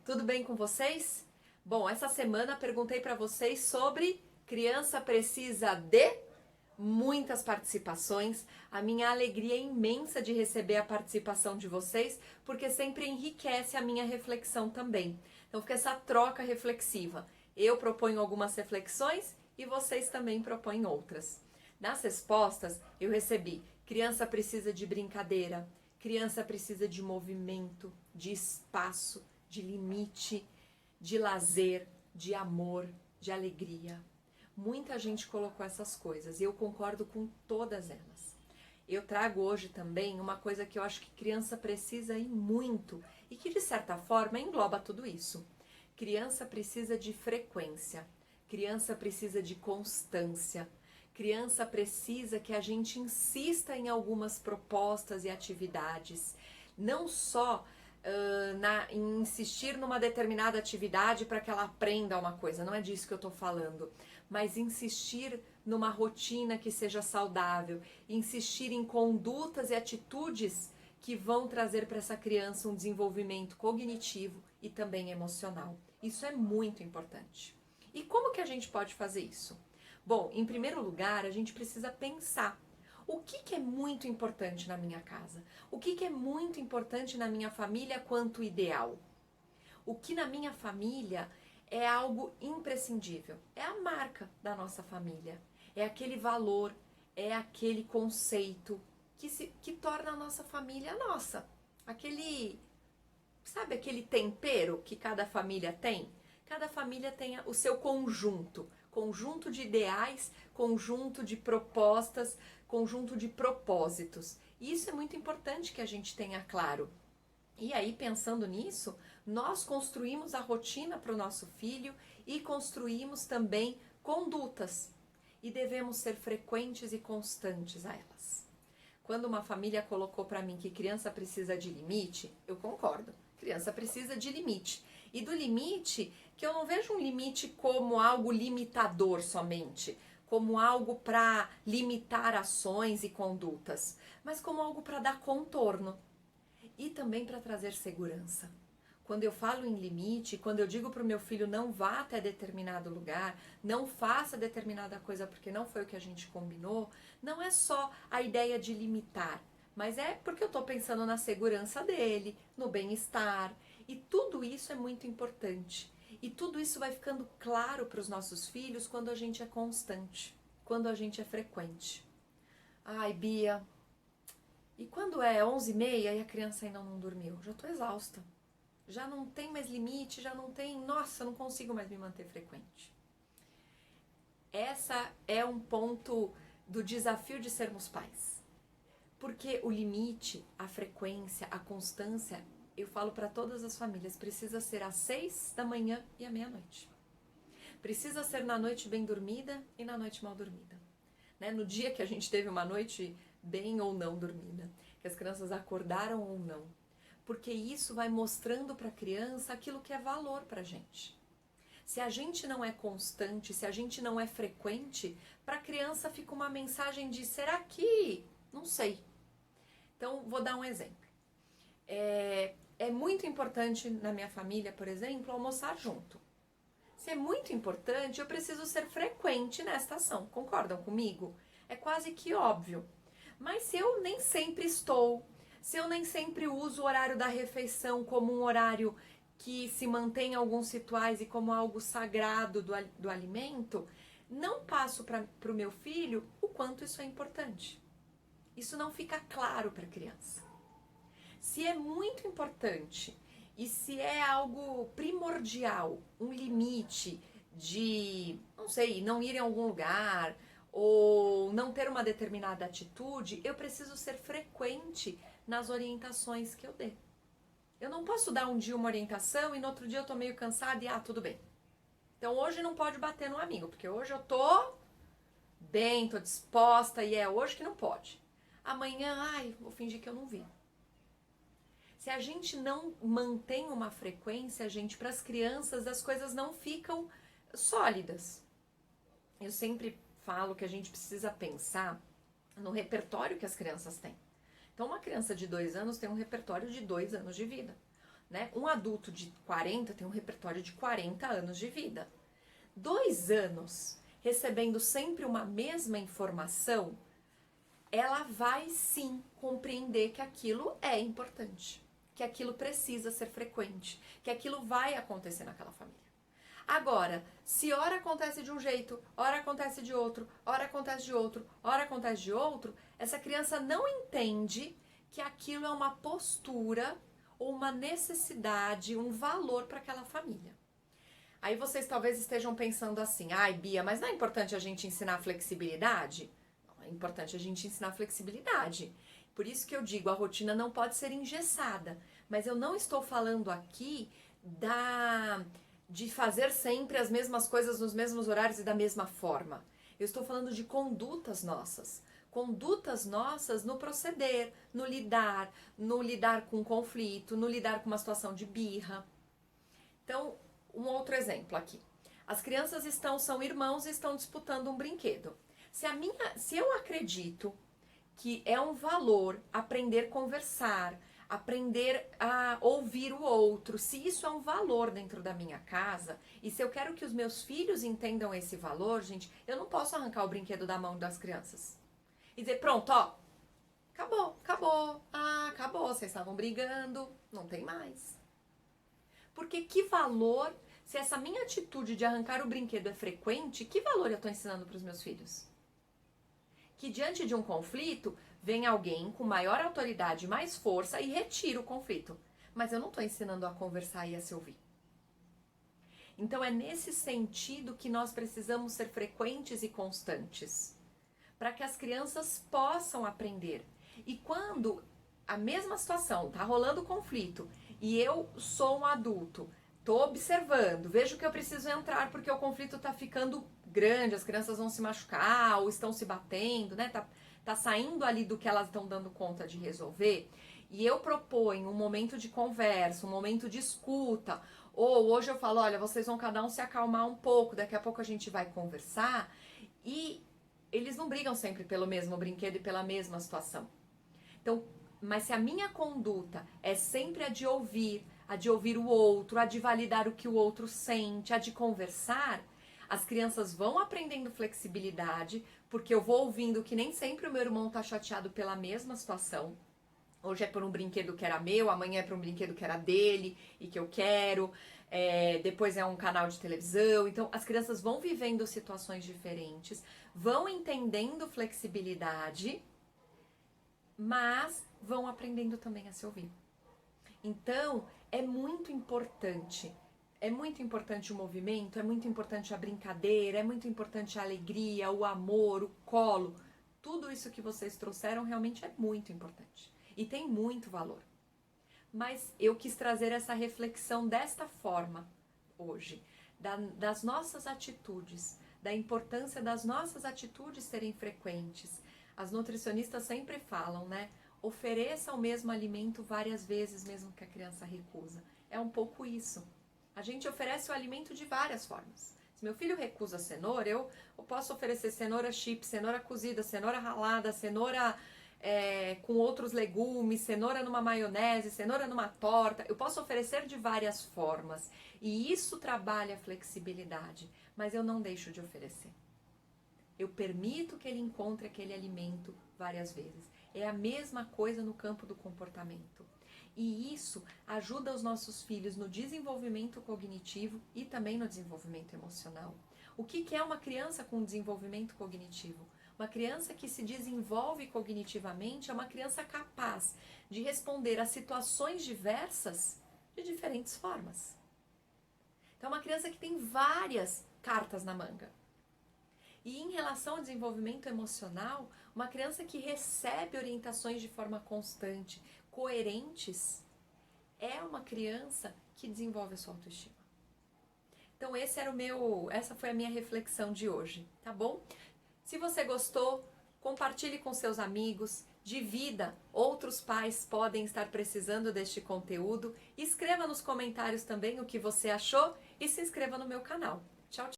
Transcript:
Tudo bem com vocês? Bom, essa semana perguntei para vocês sobre criança precisa de muitas participações. A minha alegria é imensa de receber a participação de vocês, porque sempre enriquece a minha reflexão também. Então fica essa troca reflexiva. Eu proponho algumas reflexões e vocês também propõem outras. Nas respostas eu recebi: criança precisa de brincadeira, criança precisa de movimento, de espaço, de limite, de lazer, de amor, de alegria. Muita gente colocou essas coisas e eu concordo com todas elas. Eu trago hoje também uma coisa que eu acho que criança precisa e muito e que de certa forma engloba tudo isso. Criança precisa de frequência, criança precisa de constância, criança precisa que a gente insista em algumas propostas e atividades, não só em insistir numa determinada atividade para que ela aprenda uma coisa, não é disso que eu estou falando, mas insistir numa rotina que seja saudável, insistir em condutas e atitudes que vão trazer para essa criança um desenvolvimento cognitivo e também emocional. Isso é muito importante. E como que a gente pode fazer isso? Bom, em primeiro lugar, a gente precisa pensar o que é muito importante na minha casa, o que é muito importante na minha família quanto ideal. O que na minha família é algo imprescindível, é a marca da nossa família, é aquele valor, é aquele conceito que torna a nossa família nossa. Sabe aquele tempero que cada família tem? Cada família tem o seu conjunto de ideais, conjunto de propostas, conjunto de propósitos. E isso é muito importante que a gente tenha claro. E aí, pensando nisso, nós construímos a rotina para o nosso filho e construímos também condutas. E devemos ser frequentes e constantes a elas. Quando uma família colocou para mim que criança precisa de limite, eu concordo. Criança precisa de limite. E do limite, que eu não vejo um limite como algo limitador somente, como algo para limitar ações e condutas, mas como algo para dar contorno e também para trazer segurança. Quando eu falo em limite, quando eu digo para o meu filho não vá até determinado lugar, não faça determinada coisa porque não foi o que a gente combinou, não é só a ideia de limitar, mas é porque eu estou pensando na segurança dele, no bem-estar, e tudo isso é muito importante. E tudo isso vai ficando claro para os nossos filhos quando a gente é constante, quando a gente é frequente. Ai, Bia, e quando é 11h30 e a criança ainda não dormiu? Já estou exausta. Já não tem mais limite, já não tem... Nossa, não consigo mais me manter frequente. Essa é um ponto do desafio de sermos pais. Porque o limite, a frequência, a constância, eu falo para todas as famílias, precisa ser às 6h e à meia-noite. Precisa ser na noite bem dormida e na noite mal dormida. Né? No dia que a gente teve uma noite bem ou não dormida, que as crianças acordaram ou não. Porque isso vai mostrando para a criança aquilo que é valor para a gente. Se a gente não é constante, se a gente não é frequente, para a criança fica uma mensagem de será que? Não sei. Então, vou dar um exemplo. É muito importante na minha família, por exemplo, almoçar junto. Se é muito importante, eu preciso ser frequente nesta ação. Concordam comigo? É quase que óbvio. Mas se eu nem sempre estou, se eu nem sempre uso o horário da refeição como um horário que se mantém em alguns rituais e como algo sagrado do alimento, não passo para o meu filho o quanto isso é importante. Isso não fica claro para a criança. Se é muito importante e se é algo primordial, um limite de, não sei, não ir em algum lugar ou não ter uma determinada atitude, eu preciso ser frequente nas orientações que eu dê. Eu não posso dar um dia uma orientação e no outro dia eu tô meio cansada e tudo bem. Então hoje não pode bater no amigo, porque hoje eu tô bem, tô disposta e é hoje que não pode. Amanhã, vou fingir que eu não vi. Se a gente não mantém uma frequência, gente, para as crianças as coisas não ficam sólidas. Eu sempre falo que a gente precisa pensar no repertório que as crianças têm. Então, uma criança de 2 anos tem um repertório de 2 anos de vida. né? Um adulto de 40 tem um repertório de 40 anos de vida. 2 anos recebendo sempre uma mesma informação, ela vai sim compreender que aquilo é importante, que aquilo precisa ser frequente, que aquilo vai acontecer naquela família. Agora, se ora acontece de um jeito, ora acontece de outro, ora acontece de outro, ora acontece de outro, essa criança não entende que aquilo é uma postura ou uma necessidade, um valor para aquela família. Aí vocês talvez estejam pensando assim, ai Bia, mas não é importante a gente ensinar flexibilidade? Não, é importante a gente ensinar flexibilidade. Por isso que eu digo, a rotina não pode ser engessada. Mas eu não estou falando aqui de fazer sempre as mesmas coisas nos mesmos horários e da mesma forma. Eu estou falando de condutas nossas. Condutas nossas no proceder, no lidar com conflito, no lidar com uma situação de birra. Então, um outro exemplo aqui. As crianças são irmãos e estão disputando um brinquedo. Se eu acredito que é um valor aprender a conversar, aprender a ouvir o outro, se isso é um valor dentro da minha casa, e se eu quero que os meus filhos entendam esse valor, gente, eu não posso arrancar o brinquedo da mão das crianças. E dizer, pronto, ó, acabou. Ah, acabou, vocês estavam brigando, não tem mais. Porque que valor, se essa minha atitude de arrancar o brinquedo é frequente, que valor eu estou ensinando para os meus filhos? Que diante de um conflito, vem alguém com maior autoridade, mais força e retira o conflito. Mas eu não estou ensinando a conversar e a se ouvir. Então é nesse sentido que nós precisamos ser frequentes e constantes, para que as crianças possam aprender. E quando a mesma situação, está rolando conflito, e eu sou um adulto, estou observando, vejo que eu preciso entrar porque o conflito está ficando grande, as crianças vão se machucar ou estão se batendo, né? Tá saindo ali do que elas estão dando conta de resolver, e eu proponho um momento de conversa, um momento de escuta, ou hoje eu falo, olha, vocês vão cada um se acalmar um pouco, daqui a pouco a gente vai conversar, e eles não brigam sempre pelo mesmo brinquedo e pela mesma situação. Então, mas se a minha conduta é sempre a de ouvir o outro, a de validar o que o outro sente, a de conversar, as crianças vão aprendendo flexibilidade, porque eu vou ouvindo que nem sempre o meu irmão tá chateado pela mesma situação. Hoje é por um brinquedo que era meu, amanhã é por um brinquedo que era dele e que eu quero, depois é um canal de televisão. Então, as crianças vão vivendo situações diferentes, vão entendendo flexibilidade, mas vão aprendendo também a se ouvir. Então, é muito importante o movimento, é muito importante a brincadeira, é muito importante a alegria, o amor, o colo. Tudo isso que vocês trouxeram realmente é muito importante e tem muito valor. Mas eu quis trazer essa reflexão desta forma hoje, das nossas atitudes, da importância das nossas atitudes serem frequentes. As nutricionistas sempre falam, né? Ofereça o mesmo alimento várias vezes, mesmo que a criança recusa. É um pouco isso. A gente oferece o alimento de várias formas. Se meu filho recusa cenoura, eu posso oferecer cenoura chips, cenoura cozida, cenoura ralada, cenoura com outros legumes, cenoura numa maionese, cenoura numa torta. Eu posso oferecer de várias formas. E isso trabalha a flexibilidade, mas eu não deixo de oferecer. Eu permito que ele encontre aquele alimento várias vezes. É a mesma coisa no campo do comportamento. E isso ajuda os nossos filhos no desenvolvimento cognitivo e também no desenvolvimento emocional. O que é uma criança com desenvolvimento cognitivo? Uma criança que se desenvolve cognitivamente é uma criança capaz de responder a situações diversas de diferentes formas. Então, é uma criança que tem várias cartas na manga. E em relação ao desenvolvimento emocional, uma criança que recebe orientações de forma constante, coerentes, é uma criança que desenvolve a sua autoestima. Então essa foi a minha reflexão de hoje, tá bom? Se você gostou, compartilhe com seus amigos, divida, outros pais podem estar precisando deste conteúdo, escreva nos comentários também o que você achou e se inscreva no meu canal.